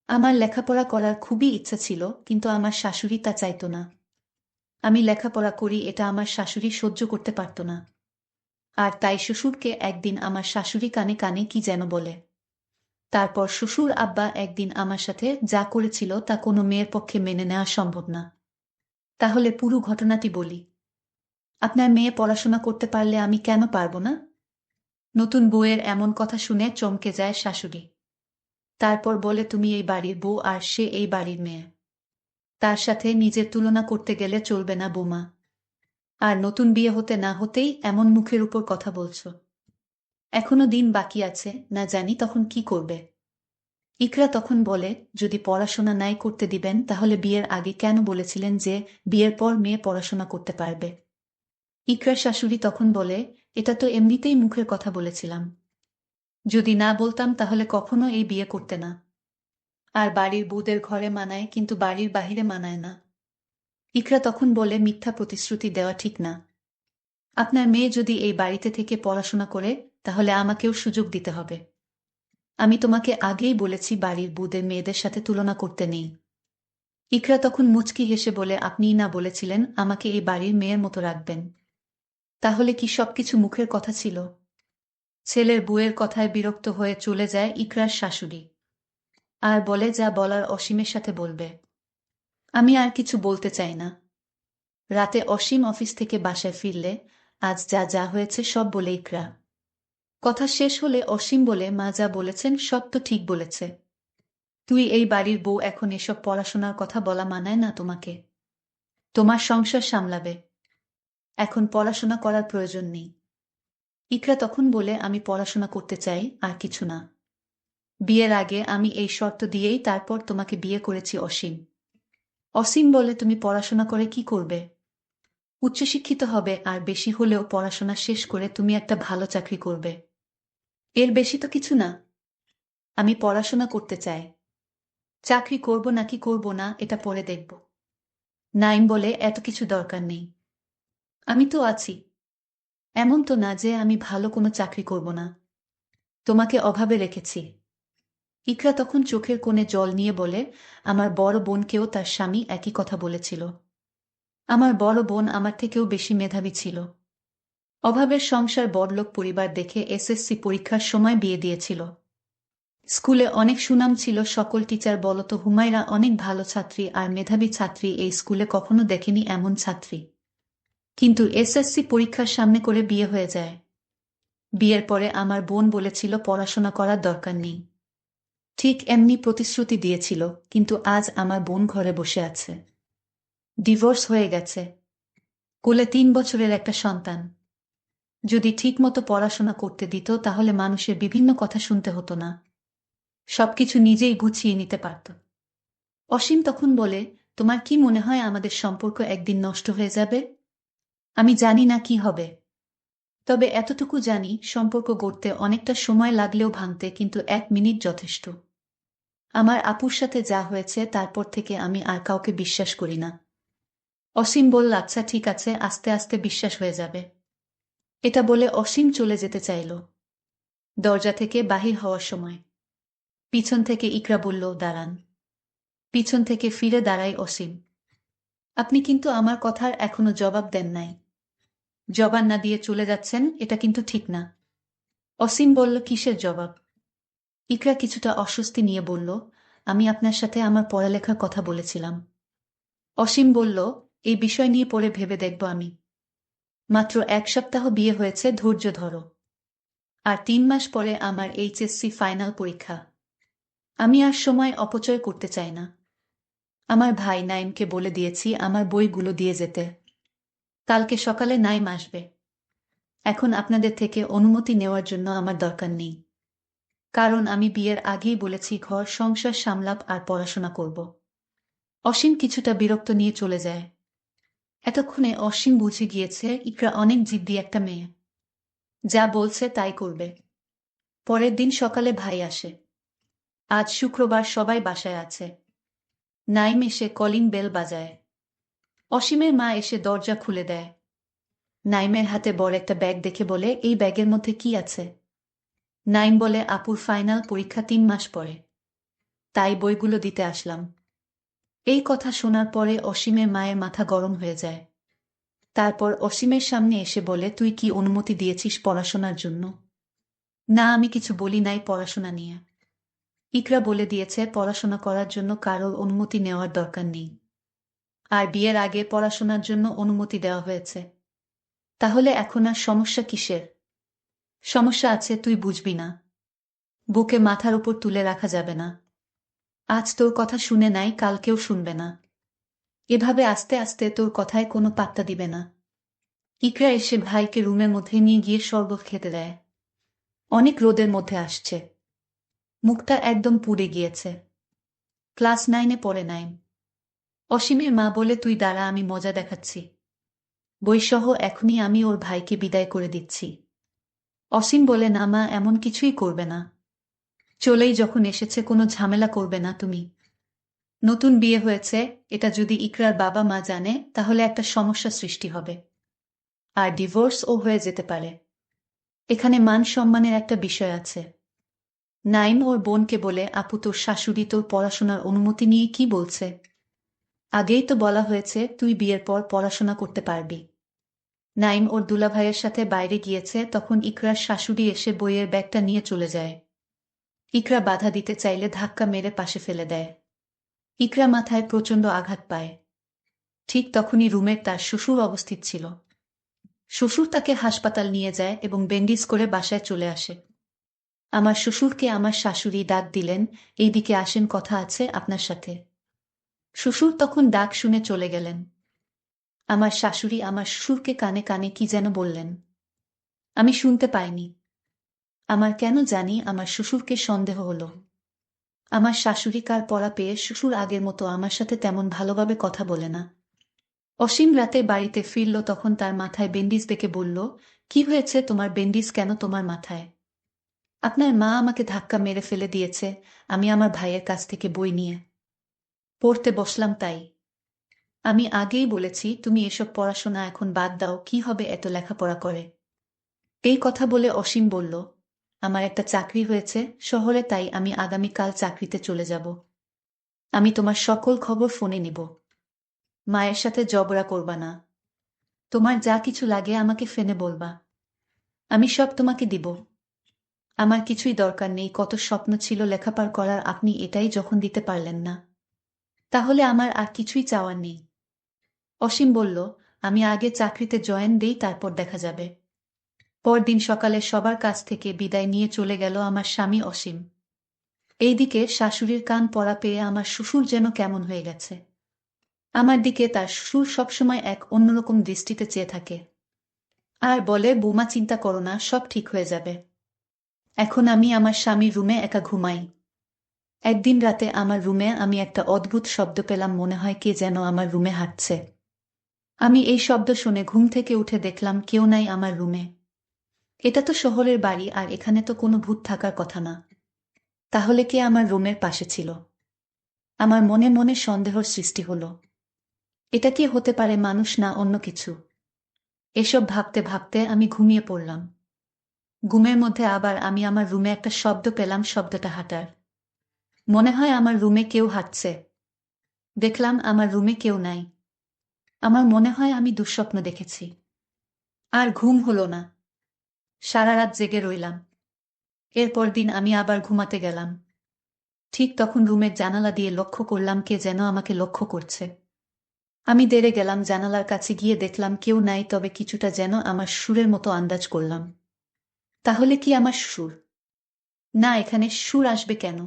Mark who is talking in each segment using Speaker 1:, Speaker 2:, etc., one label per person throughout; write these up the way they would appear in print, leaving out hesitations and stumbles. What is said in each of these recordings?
Speaker 1: আমার লেখাপড়া করার খুবই ইচ্ছা ছিল, কিন্তু আমার শাশুড়ি তা চাইতো না। আমি লেখাপড়া করি এটা আমার শাশুড়ি সহ্য করতে পারত না। আর তাই শ্বশুরকে একদিন আমার শাশুড়ি কানে কানে কি যেন বলে। তারপর শ্বশুর আব্বা একদিন আমার সাথে যা করেছিল তা কোনো মেয়ের পক্ষে মেনে নেওয়া সম্ভব না। তাহলে পুরো ঘটনাটি বলি। আপনার মেয়ে পড়াশোনা করতে পারলে আমি কেন পারব না? নতুন বউয়ের এমন কথা শুনে চমকে যায় শাশুড়ি। তারপর বলে, তুমি এই বাড়ির বউ আর সে এই বাড়ির মেয়ে। তার সাথে নিজের তুলনা করতে গেলে চলবে না বৌমা। আর নতুন বিয়ে হতে না হতেই এমন মুখের উপর কথা বলছো। এখনো দিন বাকি আছে, না জানি তখন কি করবে। ইকরা তখন বলে, যদি পড়াশোনা নাই করতে দিবেন তাহলে বিয়ের আগে কেন বলেছিলেন যে বিয়ের পর মেয়ে পড়াশোনা করতে পারবে? ইকরার শাশুড়ি তখন বলে, এটা তো এমনিতেই মুখের কথা বলেছিলাম। যদি না বলতাম তাহলে কখনো এই বিয়ে করতে না। আর বাড়ির বউদের ঘরে মানায়, কিন্তু বাড়ির বাহিরে মানায় না। ইকরা তখন বলে, মিথ্যা প্রতিশ্রুতি দেওয়া ঠিক না। আপনার মেয়ে যদি এই বাড়িতে থেকে পড়াশোনা করে তাহলে আমাকেও সুযোগ দিতে হবে। আমি তোমাকে আগেই বলেছি বাড়ির বউদের মেয়েদের সাথে তুলনা করতে নেই। ইকরা তখন মুচকি হেসে বলে, আপনিই না বলেছিলেন আমাকে এই বাড়ির মেয়ের মতো রাখবেন? তাহলে কি সবকিছু মুখের কথা ছিল? ছেলের বউয়ের কথায় বিরক্ত হয়ে চলে যায় ইকরার শাশুড়ি। আর বলে, যা বলার অসীমের সাথে বলবে। আমি আর কিছু বলতে চাই না। রাতে অসীম অফিস থেকে বাসায় ফিরলে, আজ যা যা হয়েছে সব বলে ইকরা। কথা শেষ হলে অসীম বলে, মা যা বলেছেন সব তো ঠিক বলেছে। তুই এই বাড়ির বউ, এখন এসব পড়াশোনার কথা বলা মানায় না তোমাকে। তোমার সংসার সামলাবে, এখন পড়াশোনা করার প্রয়োজন নেই। ইকরা তখন বলে, আমি পড়াশোনা করতে চাই, আর কিছু না। বিয়ের আগে আমি এই শর্ত দিয়েই তারপর তোমাকে বিয়ে করেছি অসীম। অসীম বলে, তুমি পড়াশোনা করে কি করবে? উচ্চশিক্ষিত হবে, আর বেশি হলেও পড়াশোনা শেষ করে তুমি একটা ভালো চাকরি করবে। এর বেশি তো কিছু না। আমি পড়াশোনা করতে চাই। চাকরি করব নাকি করব না এটা পরে দেখব। নাইম বলে, এত কিছু দরকার নেই। আমি তো আছি। এমন তো না যে আমি ভালো কোনো চাকরি করব না। তোমাকে অভাবে রেখেছি। ইকরা তখন চোখের কোণে জল নিয়ে বলে, আমার বড় বোনকেও তার স্বামী একই কথা বলেছিল। আমার বড় বোন আমার থেকেও বেশি মেধাবী ছিল। অভাবের সংসার, বড়লোক পরিবার দেখে এসএসসি পরীক্ষার সময় বিয়ে দিয়েছিল। স্কুলে অনেক সুনাম ছিল, সকল টিচার বলতো হুমায়রা অনেক ভালো ছাত্রী আর মেধাবী ছাত্রী, এই স্কুলে কখনো দেখেনি এমন ছাত্রী। কিন্তু এসএসসি পরীক্ষার সামনে করে বিয়ে হয়ে যায়। বিয়ের পরে আমার বোন বলেছিল পড়াশোনা করার দরকার নেই। ঠিক এমনি প্রতিশ্রুতি দিয়েছিল, কিন্তু আজ আমার বোন ঘরে বসে আছে। ডিভোর্স হয়ে গেছে। কোলে 3 বছরের একটা সন্তান। যদি ঠিকমতো পড়াশোনা করতে দিত তাহলে মানুষের বিভিন্ন কথা শুনতে হতো না। সবকিছু নিজেই গুছিয়ে নিতে পারত। অসীম তখন বলে, তোমার কি মনে হয় আমাদের সম্পর্ক একদিন নষ্ট হয়ে যাবে? আমি জানি না কি হবে। তবে এতটুকু জানি, সম্পর্ক গড়তে অনেকটা সময় লাগলেও ভাঙতে কিন্তু 1 মিনিট যথেষ্ট। আমার আপুর সাথে যা হয়েছে তারপর থেকে আমি আর কাউকে বিশ্বাস করি না। অসীম বলল, আচ্ছা ঠিক আছে, আস্তে আস্তে বিশ্বাস হয়ে যাবে। এটা বলে অসীম চলে যেতে চাইল। দরজা থেকে বাহির হওয়ার সময় পিছন থেকে ইকরা বলল, দাঁড়ান। পিছন থেকে ফিরে দাঁড়ায় অসীম। আপনি কিন্তু আমার কথার এখনো জবাব দেন নাই। জবাব না দিয়ে চলে যাচ্ছেন, এটা কিন্তু ঠিক না। অসীম বলল, কিসের জবাব? ইকরা কিছুটা অস্বস্তি নিয়ে বলল, আমি আপনার সাথে আমার পড়ালেখার কথা বলেছিলাম। অসীম বলল, এই বিষয় নিয়ে পরে ভেবে দেখব আমি। মাত্র 1 সপ্তাহ বিয়ে হয়েছে, ধৈর্য ধরো। আর 3 মাস পরে আমার এইচএসসি ফাইনাল পরীক্ষা। আমি আর সময় অপচয় করতে চাই না। আমার ভাই নাইমকে বলে দিয়েছি আমার বইগুলো দিয়ে যেতে। কালকে সকালে নাইম আসবে। এখন আপনাদের থেকে অনুমতি নেওয়ার জন্য আমার দরকার নেই। কারণ আমি বিয়ের আগেই বলেছি ঘর সংসার সামলাপ আর পড়াশোনা করব। অসীম কিছুটা বিরক্ত নিয়ে চলে যায়। এতক্ষণে অসীম বুঝে গিয়েছে ইকরা অনেক জিদ্দি একটা মেয়ে। যা বলছে তাই করবে। পরের দিন সকালে ভাই আসে। আজ শুক্রবার, সবাই বাসায় আছে। নাইম এসে কলিং বেল বাজায়। অসীমের মা এসে দরজা খুলে দেয়। নাইমের হাতে বড় একটা ব্যাগ দেখে বলে, এই ব্যাগের মধ্যে কি আছে? নাইম বলে, আপুর ফাইনাল পরীক্ষা 3 মাস পরে। তাই বইগুলো দিতে আসলাম। এই কথা শোনার পরে অসীমের মায়ের মাথা গরম হয়ে যায়। তারপর অসীমের সামনে এসে বলে, তুই কি অনুমতি দিয়েছিস পড়াশোনার জন্য? না, আমি কিছু বলি নাই পড়াশোনা নিয়ে। ইকরা বলে দিয়েছে পড়াশোনা করার জন্য কারোর অনুমতি নেওয়ার দরকার নেই। আর বিয়ের আগে পড়াশোনার জন্য অনুমতি দেওয়া হয়েছে। তাহলে এখন আর সমস্যা কিসের? সমস্যা আছে, তুই বুঝবি না। বুকে মাথার উপর তুলে রাখা যাবে না। আজ তোর কথা শুনে নাই, কালকেও শুনবে না। এভাবে আস্তে আস্তে তোর কথায় কোনো পাত্তা দিবে না। ইকরা এসে ভাইকে রুমের মধ্যে নিয়ে গিয়ে শরবত খেতে দেয়। অনেক রোদের মধ্যে আসছে, মুখটা একদম পুড়ে গিয়েছে। ক্লাস 9-এ পড়ে 9। অসীমের মা বলে, তুই দাঁড়া, আমি মজা দেখাচ্ছি। বইসহ এখনই আমি ওর ভাইকে বিদায় করে দিচ্ছি। অসীম বলে, না মা, এমন কিছুই করবে না। চলেই যখন এসেছে কোনো ঝামেলা করবে না তুমি। নতুন বিয়ে হয়েছে, এটা যদি ইকরার বাবা মা জানে তাহলে একটা সমস্যা সৃষ্টি হবে। আর ডিভোর্সও হয়ে যেতে পারে। এখানে মান সম্মানের একটা বিষয় আছে। নাইম ওর বোনকে বলে, আপু, তোর শাশুড়ি তোর পড়াশোনার অনুমতি নিয়ে কি বলছে? আগেই তো বলা হয়েছে তুই বিয়ের পর পড়াশোনা করতে পারবি। নাইম ওর দুলাভাইয়ের সাথে বাইরে গিয়েছে, তখন ইকরার শাশুড়ি এসে বইয়ের ব্যাগটা নিয়ে চলে যায়। ইকরা বাধা দিতে চাইলে ধাক্কা মেরে পাশে ফেলে দেয়। ইকরা মাথায় প্রচণ্ড আঘাত পায়। ঠিক তখনই রুমে তার শ্বশুর অবস্থিত ছিল। শ্বশুর তাকে হাসপাতাল নিয়ে যায় এবং ব্যান্ডেজ করে বাসায় চলে আসে। আমার শ্বশুরকে আমার শাশুড়ি ডাক দিলেন, এইদিকে আসেন, কথা আছে আপনার সাথে। শ্বশুর তখন ডাক শুনে চলে গেলেন। আমার শাশুড়ি আমার শ্বশুরকে কানে কানে কি যেন বললেন। আমি শুনতে পাইনি। আমার কেন জানি আমার শ্বশুরকে সন্দেহ হলো। আমার শাশুড়ি কার পড়া পেয়ে শ্বশুর আগের মতো আমার সাথে তেমন ভালোভাবে কথা বলে না। অসীম রাতে বাড়িতে ফিরল, তখন তার মাথায় ব্যান্ডেজ দেখে বলল, কি হয়েছে তোমার, ব্যান্ডেজ কেন তোমার মাথায়? আপনার মা আমাকে ধাক্কা মেরে ফেলে দিয়েছে, আমি আমার ভাইয়ের কাছ থেকে বই নিয়ে পড়তে বসলাম তাই। আমি আগেই বলেছি তুমি এসব পড়াশোনা এখন বাদ দাও, কি হবে এত লেখাপড়া করে। এই কথা বলে অসীম বলল, আমার একটা চাকরি হয়েছে শহরে, তাই আমি আগামীকাল চাকরিতে চলে যাব। আমি তোমার সকল খবর ফোনে নিব। মায়ের সাথে ঝগড়া করবা না। তোমার যা কিছু লাগে আমাকে ফোনে বলবা, আমি সব তোমাকে দিব। আমার কিছুই দরকার নেই, কত স্বপ্ন ছিল লেখাপড়া করার, আপনি এটাই যখন দিতে পারলেন না, তাহলে আমার আর কিছুই চাওয়ার নেই। অসীম বলল, আমি আগে চাকরিতে জয়েন দেই, তারপর দেখা যাবে। পরদিন সকালে সবার কাছ থেকে বিদায় নিয়ে চলে গেল আমার স্বামী অসীম। এইদিকে শাশুড়ির কান পড়া পেয়ে আমার শ্বশুর যেন কেমন হয়ে গেছে। আমার দিকে তার শ্বশুর সবসময় এক অন্যরকম দৃষ্টিতে চেয়ে থাকে আর বলে, বৌমা চিন্তা করো না, সব ঠিক হয়ে যাবে। এখন আমি আমার স্বামীর রুমে একা ঘুমাই। একদিন রাতে আমার রুমে আমি একটা অদ্ভুত শব্দ পেলাম, মনে হয় কে যেন আমার রুমে হাঁটছে। আমি এই শব্দ শুনে ঘুম থেকে উঠে দেখলাম কেউ নাই আমার রুমে। এটা তো শহরের বাড়ি, আর এখানে তো কোনো ভূত থাকার কথা না। তাহলে কে আমার রুমের পাশে ছিল? আমার মনে মনে সন্দেহর সৃষ্টি হলো। এটা কি হতে পারে, মানুষ না অন্য কিছু? এসব ভাবতে ভাবতে আমি ঘুমিয়ে পড়লাম। ঘুমের মধ্যে আবার আমি আমার রুমে একটা শব্দ পেলাম, শব্দটা হাঁটার। মনে হয় আমার রুমে কেউ হাঁটছে। দেখলাম আমার রুমে কেউ নাই। আমার মনে হয় আমি দুঃস্বপ্ন দেখেছি। আর ঘুম হলো না। সারা রাত জেগে রইলাম। এরপর দিন আমি আবার ঘুমাতে গেলাম। ঠিক তখন রুমের জানালা দিয়ে লক্ষ্য করলাম কে যেন আমাকে লক্ষ্য করছে। আমি দেরে গেলাম, জানালার কাছে গিয়ে দেখলাম কেউ নাই, তবে কিছুটা যেন আমার সুরের মতো আন্দাজ করলাম। তাহলে কি আমার সুর? না, এখানে সুর আসবে কেন?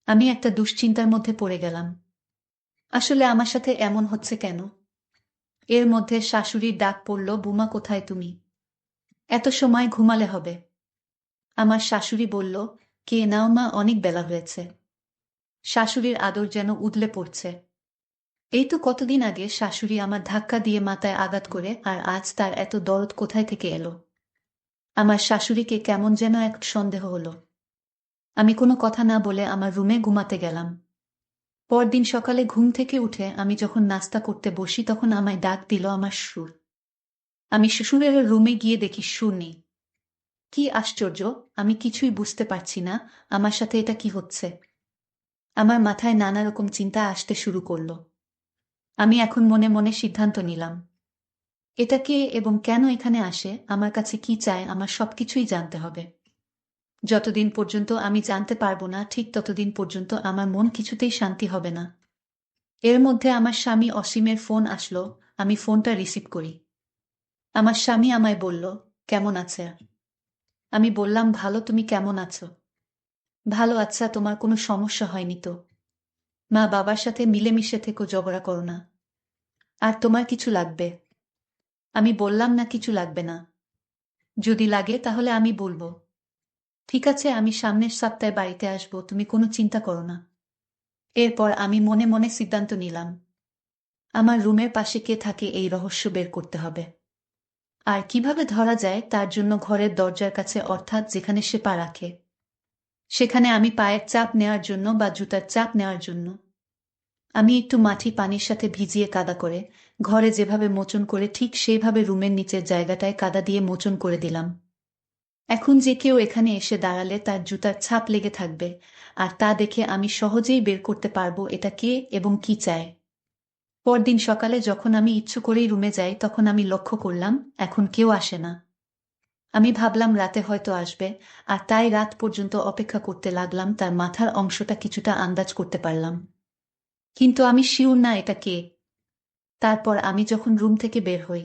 Speaker 1: আমি একটা দুশ্চিন্তার মধ্যে পড়ে গেলাম। আসলে আমার সাথে এমন হচ্ছে কেন? এর মধ্যে শাশুড়ির ডাক পড়ল, বুমা কোথায় তুমি? এত সময় ঘুমালে হবে। আমার শাশুড়ি বলল, কে নাও মা, অনেক বেলা হয়েছে। শাশুড়ির আদর যেন উদলে পড়ছে। এই তো কতদিন আগে শাশুড়ি আমার ধাক্কা দিয়ে মাথায় আঘাত করে, আর আজ তার এত দরদ কোথায় থেকে এলো? আমার শাশুড়িকে কেমন যেন এক সন্দেহ হলো। আমি কোনো কথা না বলে আমার রুমে ঘুমাতে গেলাম। পরদিন সকালে ঘুম থেকে উঠে আমি যখন নাস্তা করতে বসি, তখন আমায় ডাক দিল আমার শ্বশুর। আমি শ্বশুরের রুমে গিয়ে দেখি শ্বশুর নেই। কি আশ্চর্য, আমি কিছুই বুঝতে পারছি না, আমার সাথে এটা কি হচ্ছে। আমার মাথায় নানা রকম চিন্তা আসতে শুরু করল। আমি এখন মনে মনে সিদ্ধান্ত নিলাম, এটা কে এবং কেন এখানে আসে, আমার কাছে কি চায়, আমার সবকিছুই জানতে হবে। যতদিন পর্যন্ত আমি জানতে পারবো না, ঠিক ততদিন পর্যন্ত আমার মন কিছুতেই শান্তি হবে না। এর মধ্যে আমার স্বামী অসীমের ফোন আসলো। আমি ফোনটা রিসিভ করি। আমার স্বামী আমায় বলল, কেমন আছে? আমি বললাম, ভালো, তুমি কেমন আছো? ভালো। আচ্ছা, তোমার কোনো সমস্যা হয়নি তো? মা বাবার সাথে মিলেমিশে থেকো, ঝগড়া করো না। আর তোমার কিছু লাগবে? আমি বললাম, না, কিছু লাগবে না। যদি লাগে তাহলে আমি বলবো। ঠিক আছে, আমি সামনের সপ্তাহে বাড়িতে আসবো, তুমি কোনো চিন্তা করো না। এরপর আমি মনে মনে সিদ্ধান্ত নিলাম, আমার রুমের পাশে কে থাকে এই রহস্য বের করতে হবে। আর কিভাবে ধরা যায় তার জন্য ঘরের দরজার কাছে, অর্থাৎ যেখানে সে পা রাখে, সেখানে আমি পায়ের চাপ নেওয়ার জন্য বা জুতার চাপ নেওয়ার জন্য আমি একটু মাটি পানির সাথে ভিজিয়ে কাদা করে ঘরে যেভাবে মোচন করে ঠিক সেইভাবে রুমের নিচের জায়গাটায় কাদা দিয়ে মোচন করে দিলাম। এখন যে কেউ এখানে এসে দাঁড়ালে তার জুতার ছাপ লেগে থাকবে, আর তা দেখে আমি সহজেই বের করতে পারবো এটা কে এবং কি চায়। পরদিন সকালে যখন আমি ইচ্ছু করেই রুমে যাই, তখন আমি লক্ষ্য করলাম এখন কেউ আসে না। আমি ভাবলাম রাতে হয়তো আসবে, আর তাই রাত পর্যন্ত অপেক্ষা করতে লাগলাম। তার মাথার অংশটা কিছুটা আন্দাজ করতে পারলাম, কিন্তু আমি শিওর না এটা কে। তারপর আমি যখন রুম থেকে বের হই,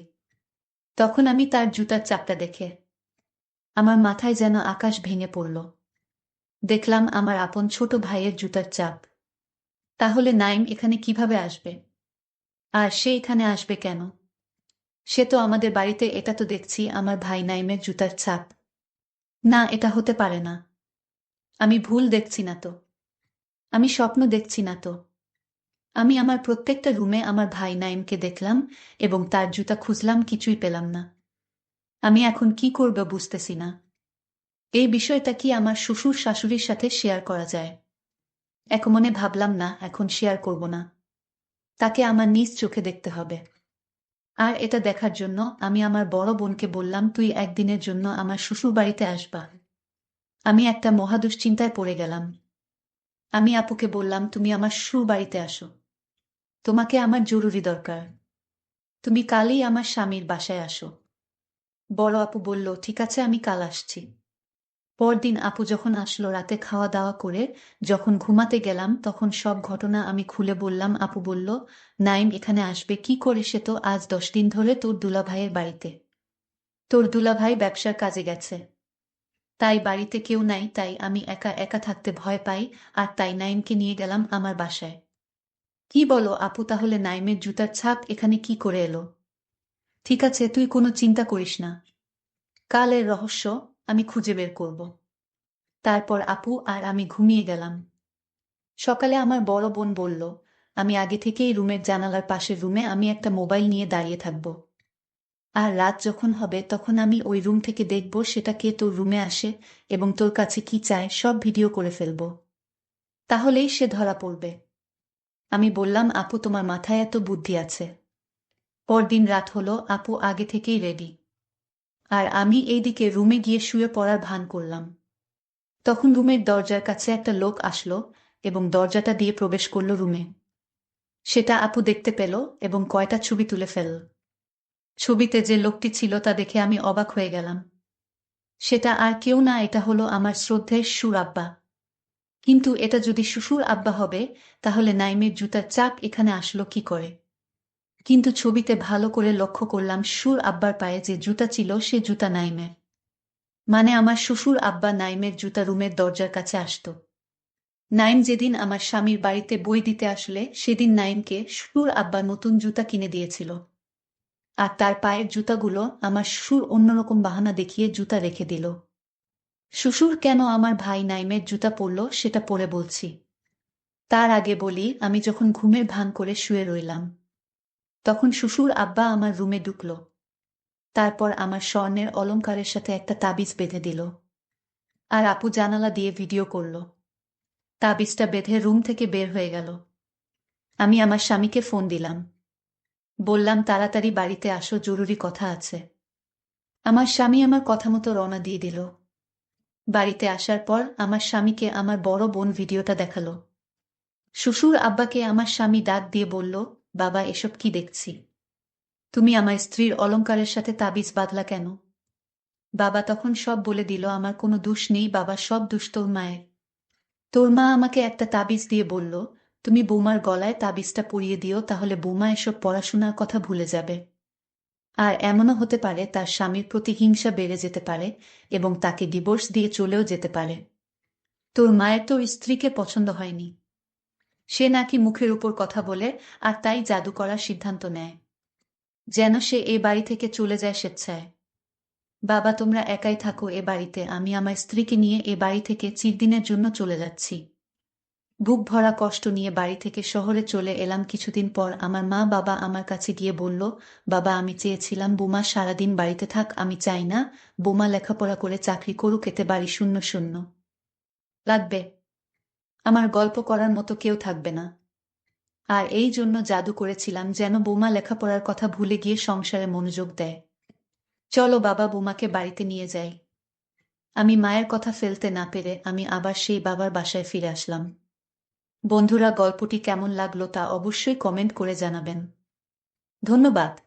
Speaker 1: তখন আমি তার জুতার চাপটা দেখে আমার মাথায় যেন আকাশ ভেঙে পড়ল। দেখলাম আমার আপন ছোট ভাইয়ের জুতার চাপ। তাহলে নাইম এখানে কিভাবে আসবে? আর সে এখানে আসবে কেন? সে তো আমাদের বাড়িতে, এটা তো দেখছি আমার ভাই নাইমের জুতার ছাপ। না, এটা হতে পারে না। আমি ভুল দেখছি না তো? আমি স্বপ্ন দেখছি না তো? আমি আমার প্রত্যেকটা রুমে আমার ভাই নাইমকে দেখলাম এবং তার জুতা খুঁজলাম, কিছুই পেলাম না। আমি এখন কি করব বুঝতেছি না। এই বিষয়টা কি আমার শ্বশুর শাশুড়ির সাথে শেয়ার করা যায়? এক মনে ভাবলাম, না, এখন শেয়ার করব না। তাকে আমার নিজ চোখে দেখতে হবে। আর এটা দেখার জন্য আমি আমার বড় বোনকে বললাম, তুই একদিনের জন্য আমার শ্বশুর বাড়িতে আসবা। আমি একটা মহা দুশ্চিন্তায় পড়ে গেলাম। আমি আপুকে বললাম, তুমি আমার শ্বশুর বাড়িতে আসো, তোমাকে আমার জরুরি দরকার। তুমি কালই আমার স্বামীর বাসায় আসো। বড় আপু বলল, ঠিক আছে, আমি কাল আসছি। পরদিন আপু যখন আসলো, রাতে খাওয়া দাওয়া করে যখন ঘুমাতে গেলাম, তখন সব ঘটনা আমি খুলে বললাম। আপু বলল, নাইম এখানে আসবে কি করে? সে তো আজ 10 দিন ধরে তোর দুলাভাইয়ের বাড়িতে। তোর দুলাভাই ব্যবসার কাজে গেছে, তাই বাড়িতে কেউ নাই, তাই আমি একা একা থাকতে ভয় পাই, আর তাই নাইমকে নিয়ে গেলাম আমার বাসায়। কি বলো আপু, তাহলে নাইমের জুতার ছাপ এখানে কি করে এলো? ঠিক আছে, তুই কোনো চিন্তা করিস না, কালের রহস্য আমি খুঁজে বের করব। তারপর আপু আর আমি ঘুমিয়ে গেলাম। সকালে আমার বড় বোন বলল, আমি আগে থেকেই রুমের জানালার পাশের রুমে আমি একটা মোবাইল নিয়ে দাঁড়িয়ে থাকব, আর রাত যখন হবে তখন আমি ওই রুম থেকে দেখব সেটা কে তোর রুমে আসে এবং তোর কাছে কি চায় সব ভিডিও করে ফেলব। তাহলেই সে ধরা পড়বে। আমি বললাম, আপু তোমার মাথায় এত বুদ্ধি আছে। পরদিন রাত হলো, আপু আগে থেকেই রেডি, আর আমি এইদিকে রুমে গিয়ে শুয়ে পড়ার ভান করলাম। তখন রুমের দরজার কাছে একটা লোক আসলো এবং দরজাটা দিয়ে প্রবেশ করলো রুমে। সেটা আপু দেখতে পেল এবং কয়টা ছবি তুলে ফেলল। ছবিতে যে লোকটি ছিল তা দেখে আমি অবাক হয়ে গেলাম। সেটা আর কেউ না, এটা হলো আমার শ্রদ্ধেয় শ্বশুর আব্বা। কিন্তু এটা যদি শ্বশুর আব্বা হবে, তাহলে নাইমের জুতার চাপ এখানে আসলো কি করে? কিন্তু ছবিতে ভালো করে লক্ষ্য করলাম, শ্বশুর আব্বার পায়ে যে জুতা ছিল সে জুতা নাইমের। মানে আমার শ্বশুর আব্বা নাইমের জুতা রুমের দরজার কাছে আসতো। নাইম যেদিন আমার স্বামীর বাড়িতে বই দিতে আসলে, সেদিন নাইমকে শ্বশুর আব্বা নতুন জুতা কিনে দিয়েছিল। আর তার পায়ের জুতাগুলো আমার শ্বশুর অন্যরকম বাহানা দেখিয়ে জুতা রেখে দিল। শ্বশুর কেন আমার ভাই নাইমের জুতা পরল সেটা পরে বলছি। তার আগে বলি, আমি যখন ঘুমের ভান করে শুয়ে রইলাম, তখন শ্বশুর আব্বা আমার রুমে ঢুকল। তারপর আমার স্বর্ণের অলংকারের সাথে একটা তাবিজ বেঁধে দিল, আর আপু জানালা দিয়ে ভিডিও করল। তাবিজটা বেঁধে রুম থেকে বের হয়ে গেল। আমি আমার স্বামীকে ফোন দিলাম, বললাম তাড়াতাড়ি বাড়িতে আসো, জরুরি কথা আছে। আমার স্বামী আমার কথা মতো রওনা দিয়ে দিল। বাড়িতে আসার পর আমার স্বামীকে আমার বড় বোন ভিডিওটা দেখালো। শ্বশুর আব্বাকে আমার স্বামী ডাক দিয়ে বলল, বাবা এসব কি দেখছি? তুমি আমার স্ত্রীর অলংকারের সাথে তাবিজ বাঁধলা কেন? বাবা তখন সব বলে দিল, আমার কোনো দোষ নেই বাবা, সব দোষ তোর মায়ের। তোর মা আমাকে একটা তাবিজ দিয়ে বলল, তুমি বৌমার গলায় তাবিজটা পরিয়ে দিও, তাহলে বৌমা এসব পড়াশোনার কথা ভুলে যাবে। আর এমনও হতে পারে তার স্বামীর প্রতি হিংসা বেড়ে যেতে পারে এবং তাকে ডিভোর্স দিয়ে চলেও যেতে পারে। তোর মায়ের তোর স্ত্রীকে পছন্দ হয়নি। সে নাকি মুখের উপর কথা বলে, আর তাই জাদু করার সিদ্ধান্ত নেয় যেন সে এ বাড়ি থেকে চলে যায় স্বেচ্ছায়। বাবা তোমরা একাই থাকো এ বাড়িতে, আমি আমার স্ত্রীকে নিয়ে এ বাড়ি থেকে চিরদিনের জন্য চলে যাচ্ছি। বুক ভরা কষ্ট নিয়ে বাড়ি থেকে শহরে চলে এলাম। কিছুদিন পর আমার মা বাবা আমার কাছে গিয়ে বলল, বাবা আমি চেয়েছিলাম বোমা সারাদিন বাড়িতে থাক, আমি চাই না বোমা লেখাপড়া করে চাকরি করুক, এতে বাড়ি শূন্য শূন্য লাগবে। আমার গল্প করার মতো কেউ থাকবে না। আর এই জন্য জাদু করেছিলাম যেন বোমা লেখাপড়ার কথা ভুলে গিয়ে সংসারে মনোযোগ দেয়। চলো বাবা বোমাকে বাড়িতে নিয়ে যাই। আমি মায়ের কথা ফেলতে না পেরে আমি আবার সেই বাবার বাসায় ফিরে আসলাম। বন্ধুরা, গল্পটি কেমন লাগলো তা অবশ্যই কমেন্ট করে জানাবেন। ধন্যবাদ।